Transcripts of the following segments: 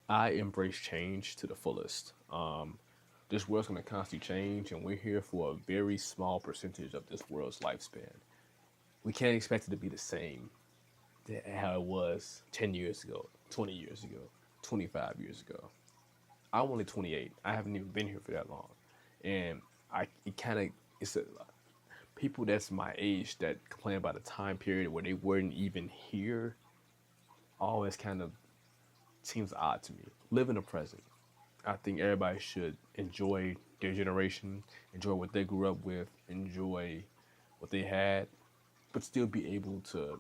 I embrace change to the fullest. This world's going to constantly change, and we're here for a very small percentage of this world's lifespan. We can't expect it to be the same how it was 10 years ago, 20 years ago, 25 years ago. I'm only 28. I haven't even been here for that long. And it kind of, it's a, people that's my age that complain about a time period where they weren't even here always kind of seems odd to me. Live in the present. I think everybody should enjoy their generation, enjoy what they grew up with, enjoy what they had, but still be able to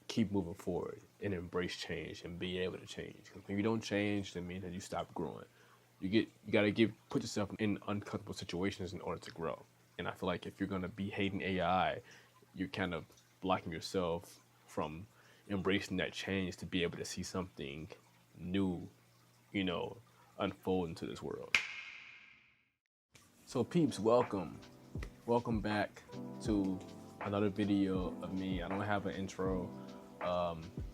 keep moving forward and embrace change and be able to change. Because when you don't change, that means that you stop growing. You gotta put yourself in uncomfortable situations in order to grow. And I feel like if you're gonna be hating AI, you're kind of blocking yourself from embracing that change to be able to see something new, you know, unfold into this world. So peeps, welcome back to another video of me. I don't have an intro.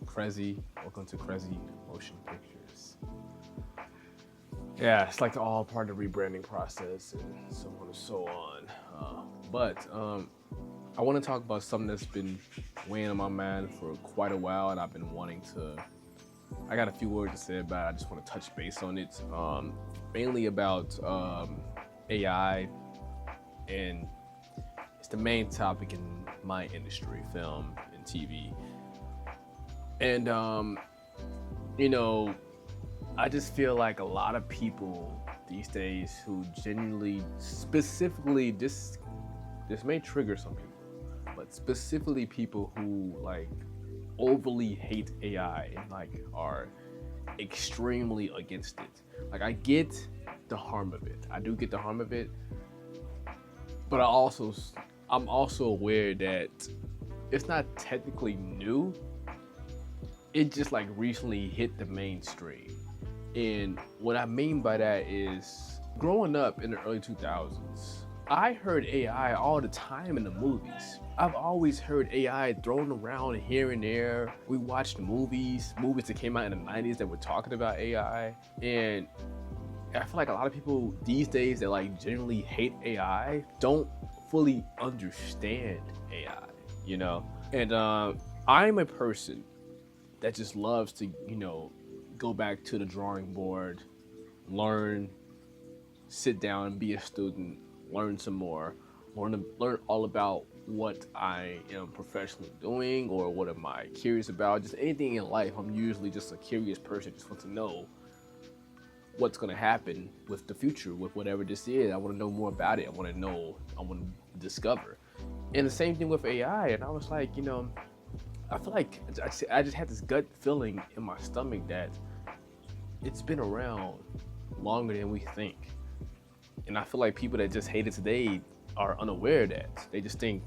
Crazy, welcome to Crazy Motion Pictures. Yeah, it's like all part of the rebranding process and so on and so on. But I want to talk about something that's been weighing on my mind for quite a while, and I've been wanting to. I got a few words to say about it. I just want to touch base on it, mainly about AI, and it's the main topic in my industry, film and TV. And you know, I just feel like a lot of people these days who genuinely, specifically, this may trigger some people, but specifically people who like overly hate AI and like are extremely against it. Like I get the harm of it. I do get the harm of it, but I'm also aware that it's not technically new. It just like recently hit the mainstream. And what I mean by that is growing up in the early 2000s, I heard AI all the time in the movies. I've always heard AI thrown around here and there. We watched movies that came out in the 90s that were talking about AI. And I feel like a lot of people these days that like generally hate AI don't fully understand AI, you know? And I'm a person that just loves to, go back to the drawing board, learn, sit down and be a student, learn some more, learn all about what I am professionally doing or what am I curious about, just anything in life. I'm usually just a curious person, just want to know what's going to happen with the future, with whatever this is. I want to know more about it. I want to discover. And the same thing with AI. And I was like, I feel like I just had this gut feeling in my stomach that it's been around longer than we think. And I feel like people that just hate it today are unaware of that. They just think,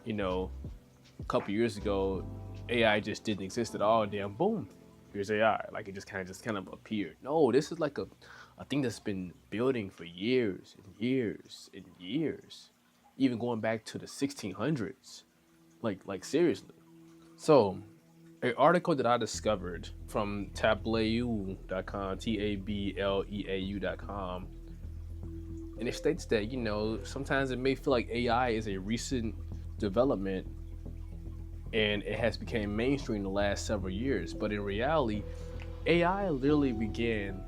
a couple years ago, AI just didn't exist at all. Damn, boom, here's AI. Like it just kind of appeared. No, this is like a thing that's been building for years and years and years, even going back to the 1600s. Like seriously. So, an article that I discovered from tableau.com, tableau.com, and it states that, sometimes it may feel like AI is a recent development and it has become mainstream in the last several years. But in reality, AI literally began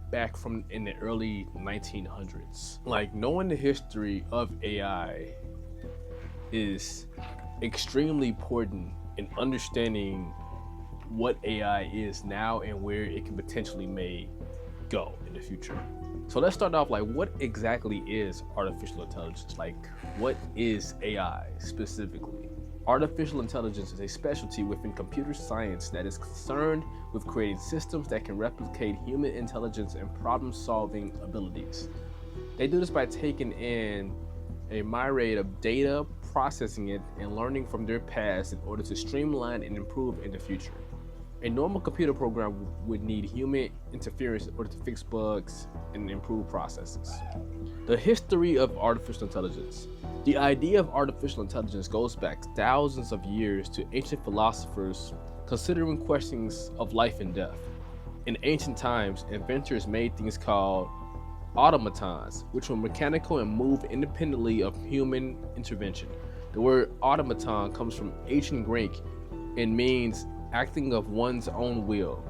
back from in the early 1900s. Like knowing the history of AI is extremely important in understanding what AI is now and where it can potentially may go in the future. So let's start off, like, what exactly is artificial intelligence? Like, what is AI specifically? Artificial intelligence is a specialty within computer science that is concerned with creating systems that can replicate human intelligence and problem-solving abilities. They do this by taking in a myriad of data, processing it, and learning from their past in order to streamline and improve in the future. A normal computer program would need human interference in order to fix bugs and improve processes. The history of artificial intelligence. The idea of artificial intelligence goes back thousands of years to ancient philosophers considering questions of life and death. In ancient times, inventors made things called automatons, which were mechanical and moved independently of human intervention. The word automaton comes from ancient Greek and means acting of one's own will.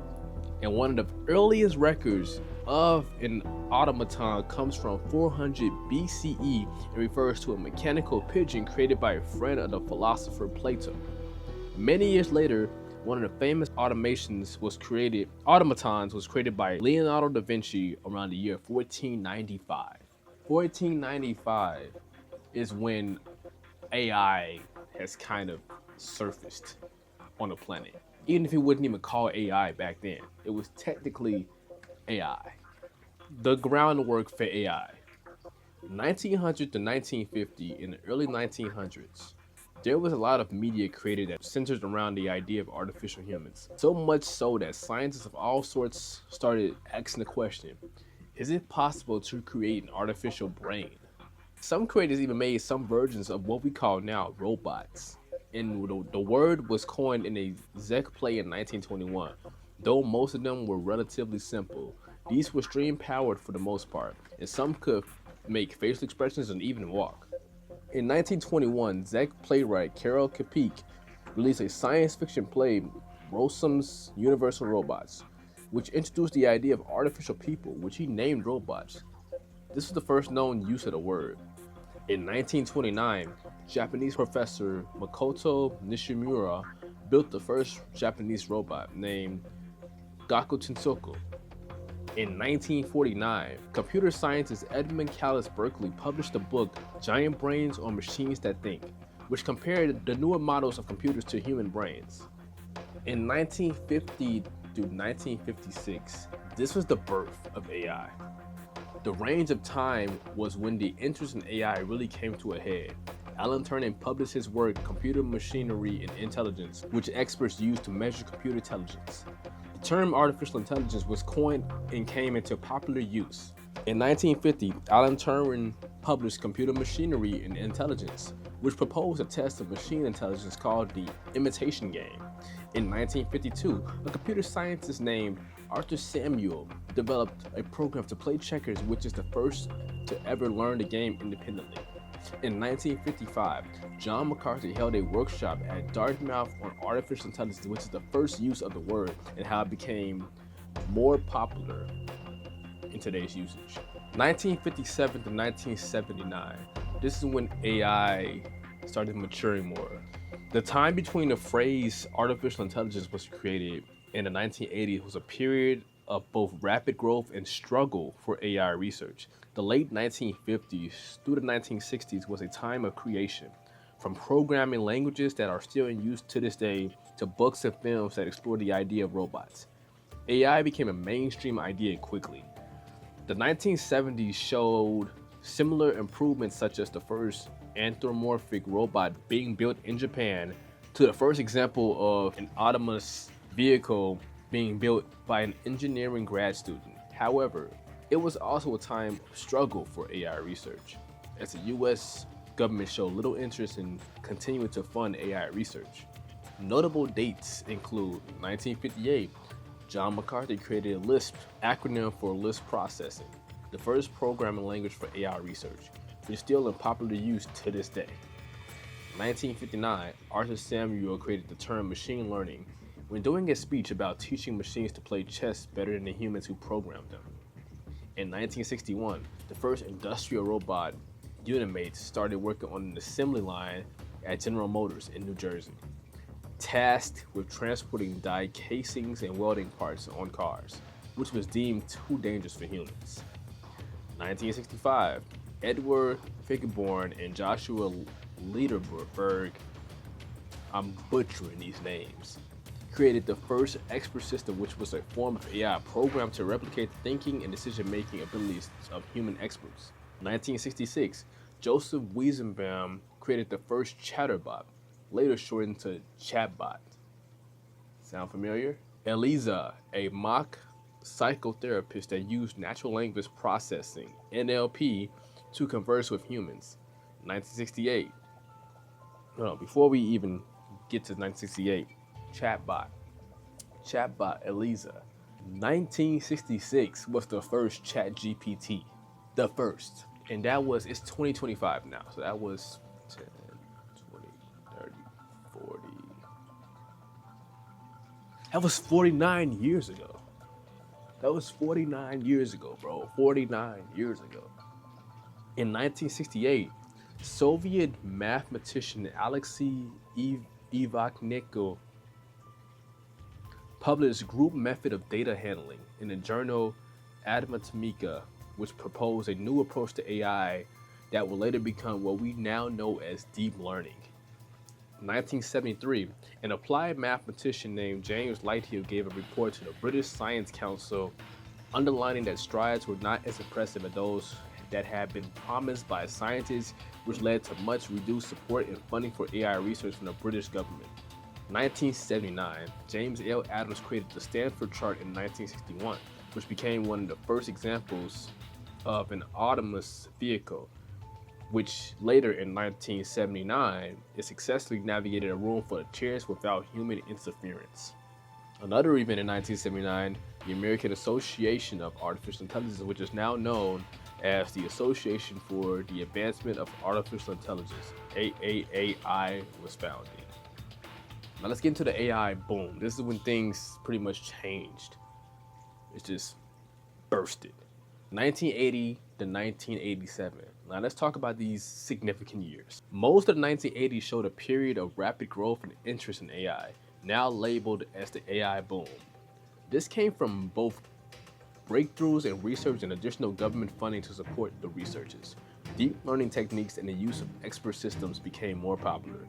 And one of the earliest records of an automaton comes from 400 BCE and refers to a mechanical pigeon created by a friend of the philosopher Plato. Many years later, one of the famous automatons was created by Leonardo da Vinci around the year 1495. 1495 is when AI has kind of surfaced on the planet. Even if it wasn't even called AI back then, it was technically AI. The groundwork for AI. 1900 to 1950, in the early 1900s, there was a lot of media created that centered around the idea of artificial humans. So much so that scientists of all sorts started asking the question, is it possible to create an artificial brain? Some creators even made some versions of what we call now robots. And the word was coined in a Zec play in 1921. Though most of them were relatively simple, these were stream powered for the most part, and some could make facial expressions and even walk. In 1921, Zec playwright Carol Kapik released a science fiction play, Rossum's Universal Robots, which introduced the idea of artificial people, which he named robots. This was the first known use of the word. In 1929, Japanese professor Makoto Nishimura built the first Japanese robot named Gaku Tensoko. In 1949, computer scientist Edmund Callis Berkeley published the book Giant Brains on Machines That Think, which compared the newer models of computers to human brains. In 1950 through 1956, this was the birth of AI. The range of time was when the interest in AI really came to a head. Alan Turing published his work Computer Machinery and Intelligence, which experts use to measure computer intelligence. The term artificial intelligence was coined and came into popular use. In 1950, Alan Turing published Computer Machinery and Intelligence, which proposed a test of machine intelligence called the imitation game. In 1952, a computer scientist named Arthur Samuel developed a program to play checkers, which is the first to ever learn the game independently. In 1955, John McCarthy held a workshop at Dartmouth on artificial intelligence, which is the first use of the word and how it became more popular in today's usage. 1957 to 1979, this is when AI started maturing more. The time between the phrase artificial intelligence was created and the 1980s was a period of both rapid growth and struggle for AI research. The late 1950s through the 1960s was a time of creation, from programming languages that are still in use to this day to books and films that explore the idea of robots. AI became a mainstream idea quickly. The 1970s showed similar improvements, such as the first anthropomorphic robot being built in Japan to the first example of an autonomous vehicle being built by an engineering grad student. However, it was also a time of struggle for AI research, as the US government showed little interest in continuing to fund AI research. Notable dates include 1958, John McCarthy created Lisp, acronym for Lisp Processing, the first programming language for AI research, which is still in popular use to this day. 1959, Arthur Samuel created the term machine learning when doing a speech about teaching machines to play chess better than the humans who programmed them. In 1961, the first industrial robot, Unimate, started working on an assembly line at General Motors in New Jersey, tasked with transporting die casings and welding parts on cars, which was deemed too dangerous for humans. 1965, Edward Figgeborn and Joshua Lederberg, I'm butchering these names, created the first expert system, which was a form of AI programmed to replicate the thinking and decision-making abilities of human experts. 1966, Joseph Weizenbaum created the first chatterbot, later shortened to chatbot. Sound familiar? Eliza, a mock psychotherapist that used natural language processing, NLP, to converse with humans. 1968. No, before we even get to 1968, chatbot Eliza. 1966 was the first Chat GPT, the first. And it's 2025 now. So that was 10, 20, 30, 40. That was 49 years ago. That was 49 years ago, bro. 49 years ago. In 1968, Soviet mathematician Alexei Ivakhenko published group method of data handling in the journal Admatemika, which proposed a new approach to AI that would later become what we now know as deep learning. In 1973, an applied mathematician named James Lighthill gave a report to the British Science Council underlining that strides were not as impressive as those that had been promised by scientists, which led to much reduced support and funding for AI research from the British government. 1979, James L. Adams created the Stanford chart in 1961, which became one of the first examples of an autonomous vehicle, which later in 1979, it successfully navigated a room full of chairs without human interference. Another event in 1979, the American Association of Artificial Intelligence, which is now known as the Association for the Advancement of Artificial Intelligence, AAAI, was founded. Now let's get into the AI boom. This is when things pretty much changed. It's just bursted. 1980 to 1987. Now let's talk about these significant years. Most of the 1980s showed a period of rapid growth and interest in AI, now labeled as the AI boom. This came from both breakthroughs in research and additional government funding to support the researches. Deep learning techniques and the use of expert systems became more popular,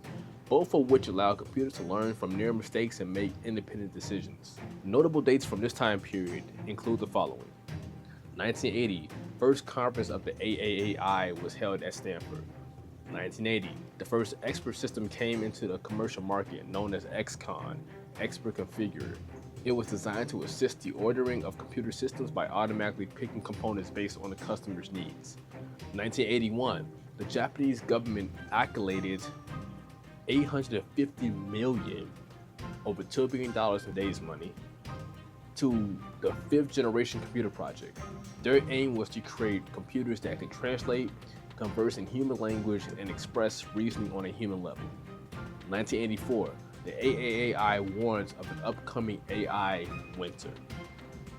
both of which allow computers to learn from near mistakes and make independent decisions. Notable dates from this time period include the following. 1980, first conference of the AAAI was held at Stanford. 1980, the first expert system came into the commercial market known as XCon, Expert Configurer. It was designed to assist the ordering of computer systems by automatically picking components based on the customer's needs. 1981, the Japanese government accoladed $850 million, over $2 billion in today's money, to the 5th generation computer project. Their aim was to create computers that can translate, converse in human language, and express reasoning on a human level. 1984, the AAAI warns of an upcoming AI winter,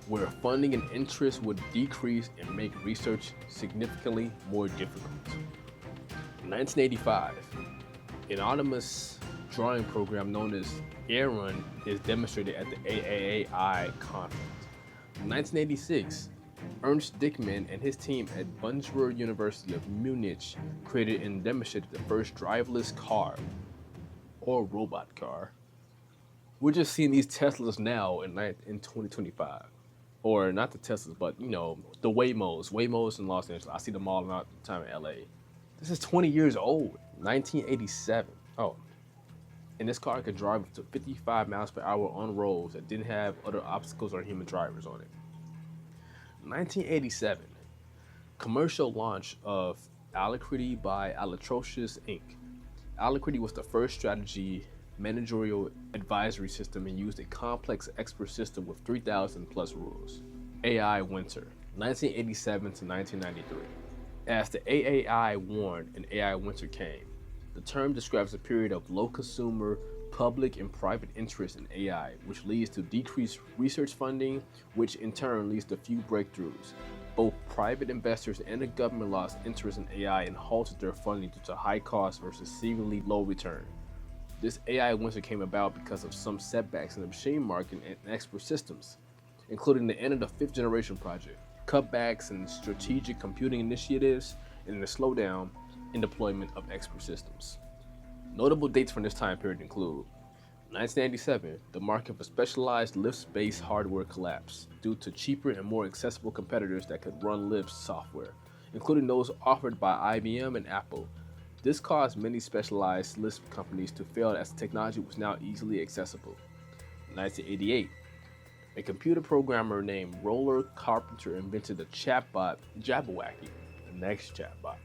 where funding and interest would decrease and make research significantly more difficult. In 1985, an autonomous drawing program known as Aaron is demonstrated at the AAAI conference. In 1986, Ernst Dickmann and his team at Bundeswehr University of Munich created and demonstrated the first driverless car, or robot car. We're just seeing these Teslas now in 2025. Or not the Teslas, but the Waymos in Los Angeles. I see them all the time in LA. This is 20 years old, 1987. Oh, and this car could drive up to 55 miles per hour on roads that didn't have other obstacles or human drivers on it. 1987, commercial launch of Alacrity by Alatrocious Inc. Alacrity was the first strategy managerial advisory system and used a complex expert system with 3,000 plus rules. AI winter, 1987 to 1993. As the AAI warned, an AI winter came. The term describes a period of low consumer, public, and private interest in AI, which leads to decreased research funding, which in turn leads to few breakthroughs. Both private investors and the government lost interest in AI and halted their funding due to high cost versus seemingly low return. This AI winter came about because of some setbacks in the machine market and expert systems, including the end of the 5th generation project, cutbacks in strategic computing initiatives, and the slowdown in deployment of expert systems. Notable dates from this time period include 1997, the market for specialized Lisp-based hardware collapsed due to cheaper and more accessible competitors that could run Lisp software, including those offered by IBM and Apple. This caused many specialized Lisp companies to fail as the technology was now easily accessible. 1988, a computer programmer named Roller Carpenter invented the chatbot Jabberwocky, the next chatbot,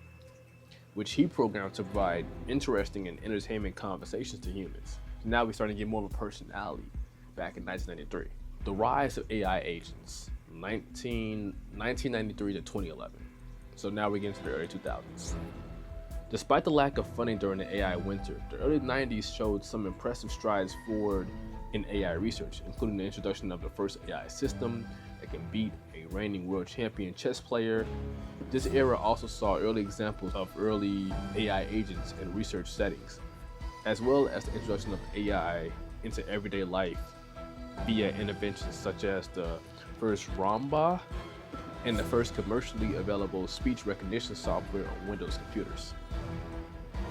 which he programmed to provide interesting and entertainment conversations to humans. So now we're starting to get more of a personality back in 1993. The rise of AI agents, 1993 to 2011. So now we get into the early 2000s. Despite the lack of funding during the AI winter, the early 90s showed some impressive strides forward in AI research, including the introduction of the first AI system that can beat a reigning world champion chess player. This era also saw early examples of early AI agents in research settings, as well as the introduction of AI into everyday life via interventions such as the first Romba and the first commercially available speech recognition software on Windows computers.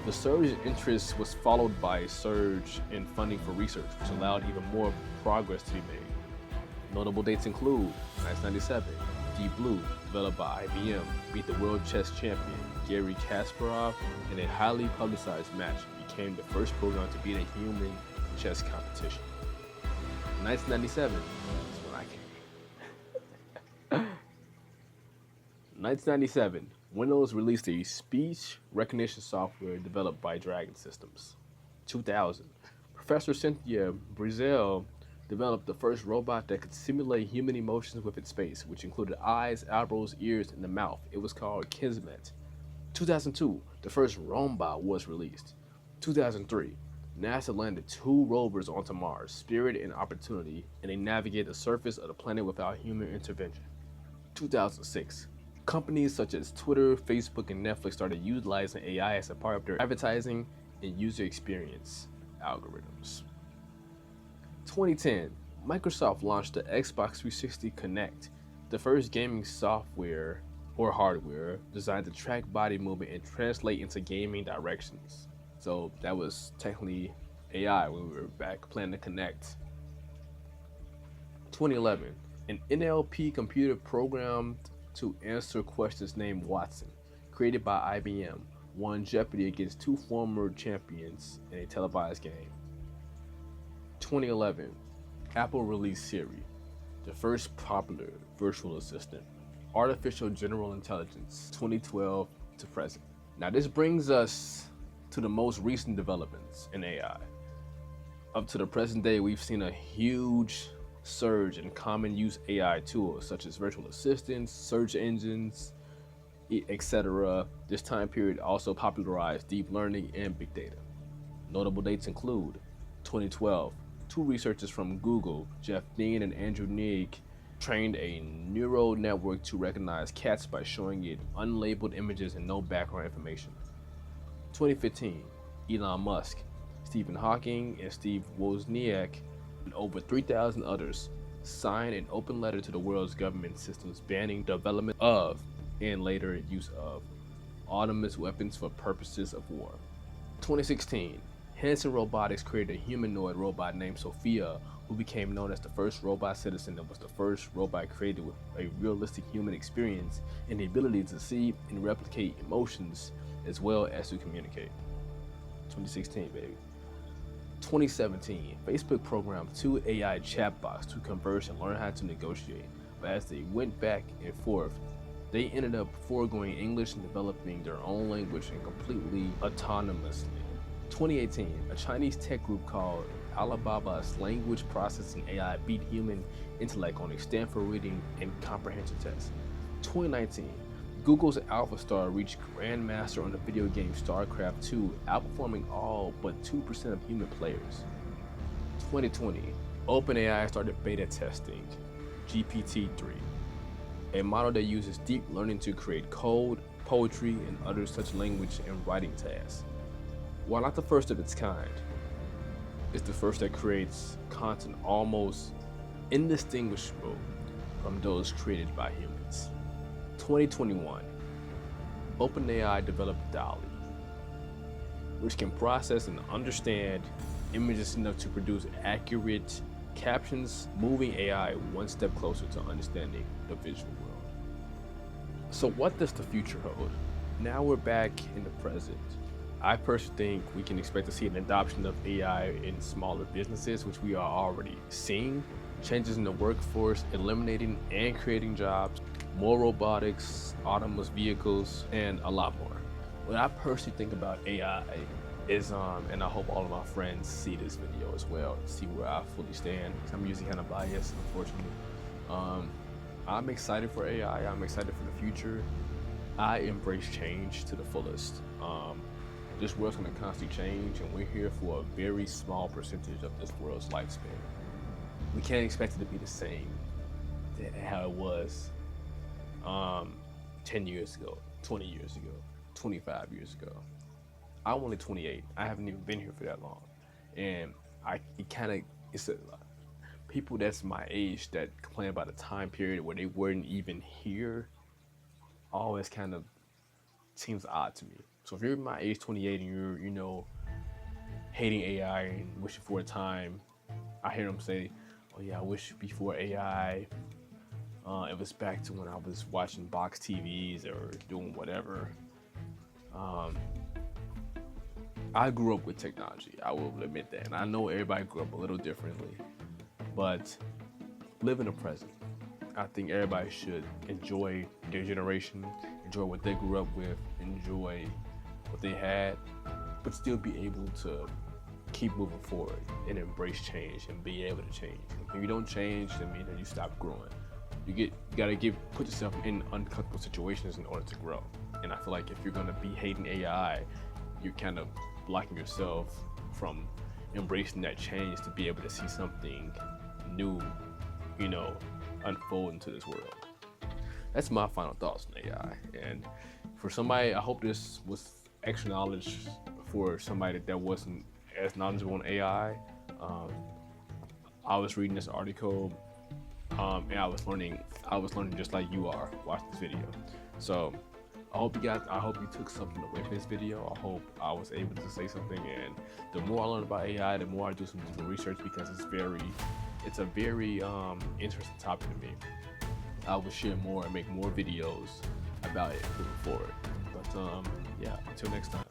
The surge in interest was followed by a surge in funding for research, which allowed even more progress to be made. Notable dates include 1997, Deep Blue, developed by IBM, beat the world chess champion Garry Kasparov in a highly publicized match and became the first program to beat a human chess competition. 1997 is when I came. 1997, Windows released a speech recognition software developed by Dragon Systems. 2000, Professor Cynthia Breazeal developed the first robot that could simulate human emotions with its face, which included eyes, eyebrows, ears, and the mouth. It was called Kismet. 2002, the first Romba was released. 2003, NASA landed 2 rovers onto Mars, Spirit and Opportunity, and they navigated the surface of the planet without human intervention. 2006, companies such as Twitter, Facebook, and Netflix started utilizing AI as a part of their advertising and user experience algorithms. 2010, Microsoft launched the Xbox 360 Kinect, the first gaming software or hardware designed to track body movement and translate into gaming directions. So that was technically AI when we were back playing the Kinect. 2011, an NLP computer programmed to answer questions named Watson, created by IBM, won Jeopardy against 2 former champions in a televised game. 2011, Apple released Siri, the first popular virtual assistant, artificial general intelligence, 2012 to present. Now this brings us to the most recent developments in AI. Up to the present day, we've seen a huge surge in common use AI tools such as virtual assistants, search engines, etc. This time period also popularized deep learning and big data. Notable dates include 2012, 2 researchers from Google, Jeff Dean and Andrew Neig, trained a neural network to recognize cats by showing it unlabeled images and no background information. 2015, Elon Musk, Stephen Hawking, and Steve Wozniak, and over 3,000 others signed an open letter to the world's government systems banning development of and later use of autonomous weapons for purposes of war. 2016, Hanson Robotics created a humanoid robot named Sophia, who became known as the first robot citizen and was the first robot created with a realistic human experience and the ability to see and replicate emotions as well as to communicate. 2016, baby. 2017, Facebook programmed 2 AI chatbots to converse and learn how to negotiate, but as they went back and forth, they ended up foregoing English and developing their own language and completely autonomously. 2018, a Chinese tech group called Alibaba's language processing AI beat human intellect on a Stanford reading and comprehension test. 2019, Google's AlphaStar reached Grandmaster on the video game StarCraft 2, outperforming all but 2% of human players. 2020, OpenAI started beta testing GPT-3, a model that uses deep learning to create code, poetry, and other such language and writing tasks. While not the first of its kind, it's the first that creates content almost indistinguishable from those created by humans. 2021, OpenAI developed DALL-E, which can process and understand images enough to produce accurate captions, moving AI one step closer to understanding the visual world. So what does the future hold? Now we're back in the present. I personally think we can expect to see an adoption of AI in smaller businesses, which we are already seeing. Changes in the workforce, eliminating and creating jobs, more robotics, autonomous vehicles, and a lot more. When I personally think about AI, is and I hope all of my friends see this video as well, see where I fully stand. I'm usually kind of biased, unfortunately. I'm excited for AI. I'm excited for the future. I embrace change to the fullest. This world's going to constantly change, and we're here for a very small percentage of this world's lifespan. We can't expect it to be the same how it was 10 years ago, 20 years ago, 25 years ago. I'm only 28. I haven't even been here for that long, and it's people that's my age that complain about a time period where they weren't even here. Always kind of seems odd to me. So if you're my age, 28, and you're hating AI and wishing for a time, I hear them say, "Oh yeah, I wish before AI, it was back to when I was watching box TVs or doing whatever." I grew up with technology. I will admit that, and I know everybody grew up a little differently, but live in the present. I think everybody should enjoy their generation, enjoy what they grew up with, enjoy what they had, but still be able to keep moving forward and embrace change and be able to change. If you don't change, then means that you stop growing. You gotta put yourself in uncomfortable situations in order to grow. And I feel like if you're gonna be hating AI, you're kind of blocking yourself from embracing that change to be able to see something new, unfold into this world. That's my final thoughts on AI. And for somebody, I hope this was extra knowledge for somebody that wasn't as knowledgeable on AI. I was reading this article, and I was learning just like you are watching this video. So I hope you took something away from this video. I hope I was able to say something, and the more I learn about AI, the more I do some research, because it's a very interesting topic to me. I will share more and make more videos about it moving forward. But yeah, until next time.